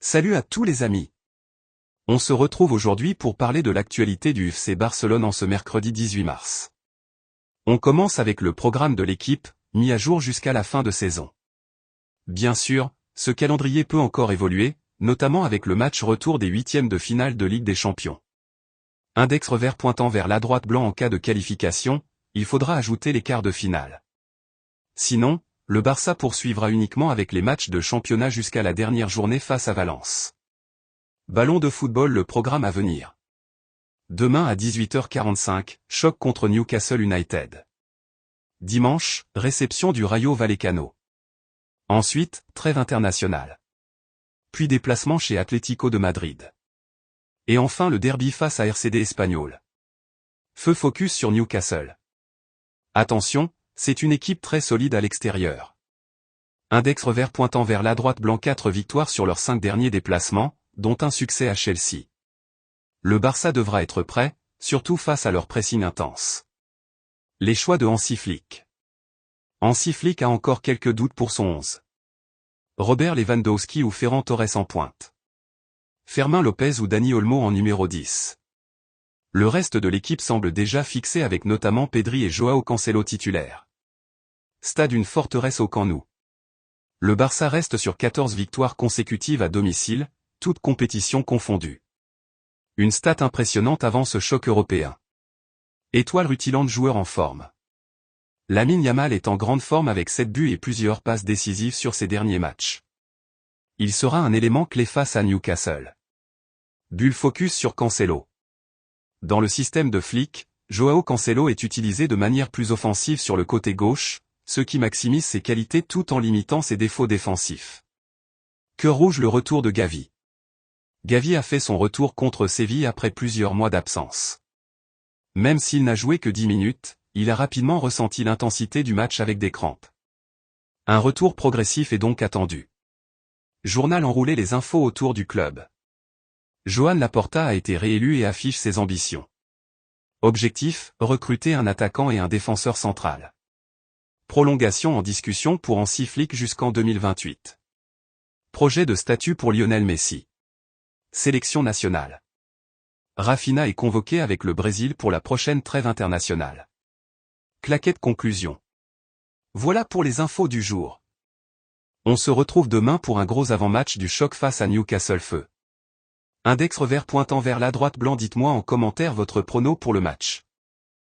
Salut à tous les amis. On se retrouve aujourd'hui pour parler de l'actualité du FC Barcelone en ce mercredi 18 mars. On commence avec le programme de l'équipe, mis à jour jusqu'à la fin de saison. Bien sûr, ce calendrier peut encore évoluer, notamment avec le match retour des huitièmes de finale de Ligue des Champions. Index revers pointant vers la droite blanc en cas de qualification, il faudra ajouter les quarts de finale. Sinon, le Barça poursuivra uniquement avec les matchs de championnat jusqu'à la dernière journée face à Valence. Ballon de football, le programme à venir. Demain à 18h45, choc contre Newcastle United. Dimanche, réception du Rayo Vallecano. Ensuite, trêve internationale. Puis déplacement chez Atlético de Madrid. Et enfin le derby face à RCD Espagnol. Feu focus sur Newcastle. Attention, c'est une équipe très solide à l'extérieur. Index revers pointant vers la droite blanc, 4 victoires sur leurs 5 derniers déplacements, dont un succès à Chelsea. Le Barça devra être prêt, surtout face à leur pressing intense. Les choix de Hansi Flick. Hansi Flick a encore quelques doutes pour son 11. Robert Lewandowski ou Ferran Torres en pointe. Fermin Lopez ou Dani Olmo en numéro 10. Le reste de l'équipe semble déjà fixé avec notamment Pedri et Joao Cancelo titulaires. Stade une forteresse au Camp Nou. Le Barça reste sur 14 victoires consécutives à domicile, toutes compétitions confondues. Une stat impressionnante avant ce choc européen. Étoile rutilante, joueur en forme. Lamine Yamal est en grande forme avec 7 buts et plusieurs passes décisives sur ses derniers matchs. Il sera un élément clé face à Newcastle. Bulle focus sur Cancelo. Dans le système de Flick, Joao Cancelo est utilisé de manière plus offensive sur le côté gauche, ce qui maximise ses qualités tout en limitant ses défauts défensifs. Cœur rouge, le retour de Gavi. Gavi a fait son retour contre Séville après plusieurs mois d'absence. Même s'il n'a joué que 10 minutes, il a rapidement ressenti l'intensité du match avec des crampes. Un retour progressif est donc attendu. Journal enroulé, les infos autour du club. Joan Laporta a été réélu et affiche ses ambitions. Objectif, recruter un attaquant et un défenseur central. Prolongation en discussion pour Hansi Flick jusqu'en 2028. Projet de statut pour Lionel Messi. Sélection nationale. Rafinha est convoqué avec le Brésil pour la prochaine trêve internationale. Claquette conclusion. Voilà pour les infos du jour. On se retrouve demain pour un gros avant-match du choc face à Newcastle. Feu. Index revers pointant vers la droite blanc, dites-moi en commentaire votre prono pour le match.